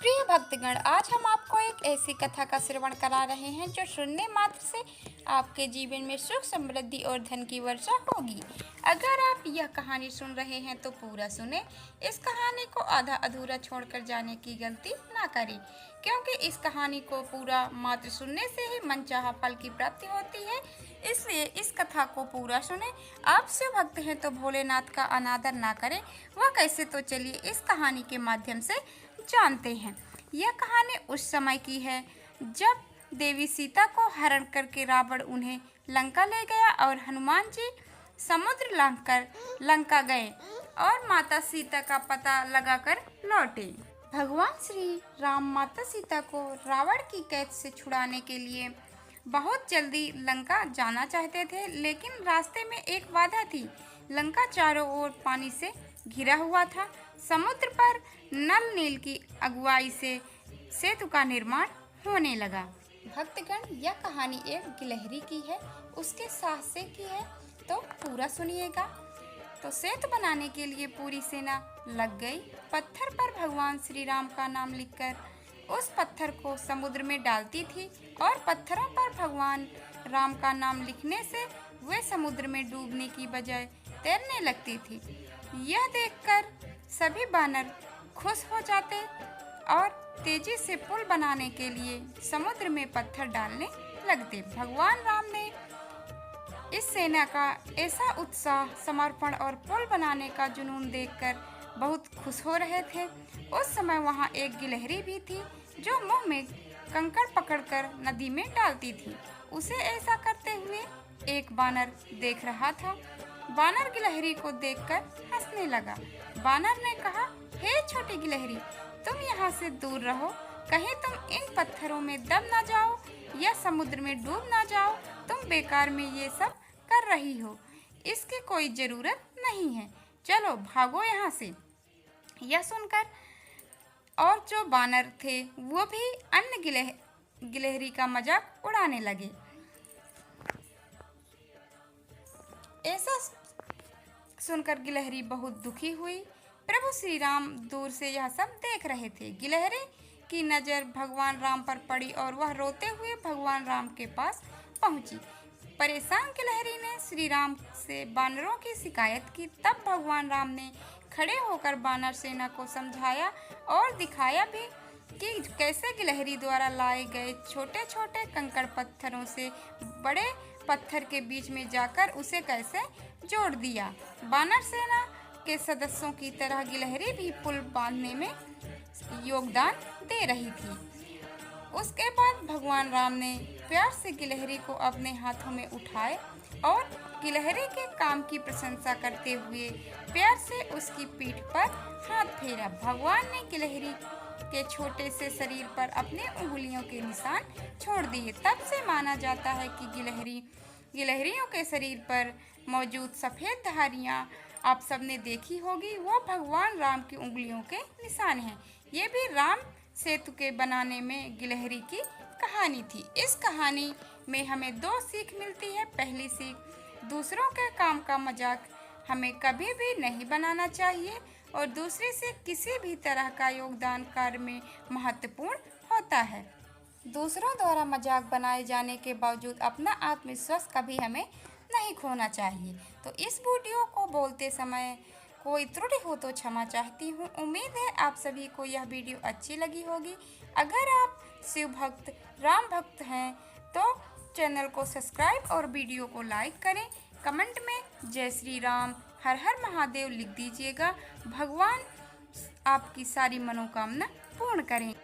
प्रिय भक्तगण, आज हम आपको एक ऐसी कथा का श्रवण करा रहे हैं जो सुनने मात्र से आपके जीवन में सुख, समृद्धि और धन की वर्षा होगी। अगर आप यह कहानी सुन रहे हैं तो पूरा सुने। इस कहानी को आधा अधूरा छोड़कर जाने की गलती ना करें, क्योंकि इस कहानी को पूरा मात्र सुनने से ही मनचाहा फल की प्राप्ति होती है। इसलिए इस कथा को पूरा सुने। आप शिव भक्त हैं तो भोलेनाथ का अनादर ना करें। वह कैसे, तो चलिए इस कहानी के माध्यम से जानते हैं। यह कहानी उस समय की है जब देवी सीता को हरण करके रावण उन्हें लंका ले गया और हनुमान जी समुद्र लांघकर लंका गए और माता सीता का पता लगाकर लौटे। भगवान श्री राम माता सीता को रावण की कैद से छुड़ाने के लिए बहुत जल्दी लंका जाना चाहते थे, लेकिन रास्ते में एक बाधा थी। लंका चारों ओर पानी से घिरा हुआ था। समुद्र पर नल नील की अगुवाई से सेतु का निर्माण होने लगा। भक्तगण, यह कहानी एक गिलहरी की है, उसके साहस से की है, तो पूरा सुनिएगा। तो सेतु बनाने के लिए पूरी सेना लग गई। पत्थर पर भगवान श्री राम का नाम लिखकर उस पत्थर को समुद्र में डालती थी और पत्थरों पर भगवान राम का नाम लिखने से वे समुद्र में डूबने की बजाय तैरने लगती थी। यह देखकर सभी बानर खुश हो जाते और तेजी से पुल बनाने के लिए समुद्र में पत्थर डालने लगते। भगवान राम ने इस सेना का ऐसा उत्साह, समर्पण और पुल बनाने का जुनून देखकर बहुत खुश हो रहे थे। उस समय वहाँ एक गिलहरी भी थी जो मुंह में कंकड़ पकड़कर नदी में डालती थी। उसे ऐसा करते हुए एक बानर देख रहा था। बानर गिलहरी को देखकर हंसने लगा। बानर ने कहा, हे छोटी गिलहरी, तुम यहाँ से दूर रहो, कहीं तुम इन पत्थरों में दब ना जाओ या समुद्र में डूब ना जाओ। तुम बेकार में ये सब कर रही हो, इसकी कोई जरूरत नहीं है, चलो भागो यहाँ से। यह सुनकर और जो बानर थे वो भी अन्य गिलहरी का मजाक उड़ाने लगे। ऐसा सुनकर गिलहरी बहुत दुखी हुई। प्रभु श्री राम दूर से यह सब देख रहे थे। गिलहरी की नज़र भगवान राम पर पड़ी और वह रोते हुए भगवान राम के पास पहुंची। परेशान गिलहरी ने श्री राम से बानरों की शिकायत की। तब भगवान राम ने खड़े होकर बानर सेना को समझाया और दिखाया भी कि कैसे गिलहरी द्वारा लाए गए छोटे छोटे कंकड़ पत्थरों से बड़े पत्थर के बीच में जाकर उसे कैसे जोड़ दिया। बानर सेना के सदस्यों की तरह गिलहरी भी पुल बांधने में योगदान दे रही थी। उसके बाद भगवान राम ने प्यार से गिलहरी को अपने हाथों में उठाए और गिलहरी के काम की प्रशंसा करते हुए प्यार से उसकी पीठ पर हाथ फेरा। भगवान ने गिलहरी के छोटे से शरीर पर अपने उंगलियों के निशान छोड़ दिए। तब से माना जाता है कि गिलहरियों के शरीर पर मौजूद सफ़ेद धारियाँ आप सबने देखी होगी, वो भगवान राम की उंगलियों के निशान हैं। ये भी राम सेतु के बनाने में गिलहरी की कहानी थी। इस कहानी में हमें दो सीख मिलती है। पहली सीख, दूसरों के काम का मजाक हमें कभी भी नहीं बनाना चाहिए, और दूसरी सीख, किसी भी तरह का योगदान कार्य में महत्वपूर्ण होता है। दूसरों द्वारा मजाक बनाए जाने के बावजूद अपना आत्मविश्वास कभी हमें नहीं खोना चाहिए। तो इस वीडियो को बोलते समय कोई त्रुटि हो तो क्षमा चाहती हूँ। उम्मीद है आप सभी को यह वीडियो अच्छी लगी होगी। अगर आप शिव भक्त, राम भक्त हैं तो चैनल को सब्सक्राइब और वीडियो को लाइक करें। कमेंट में जय श्री राम, हर हर महादेव लिख दीजिएगा। भगवान आपकी सारी मनोकामना पूर्ण करें।